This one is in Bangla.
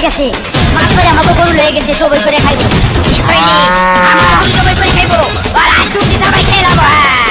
গেছে মাছ করে আমাকে গরু লয়ে গেছে সবাই করে খাইবো কি হয়নি আমার গরু সবাই করে খাইবো আর আজ তুমি সবাই খেয়ে যাবো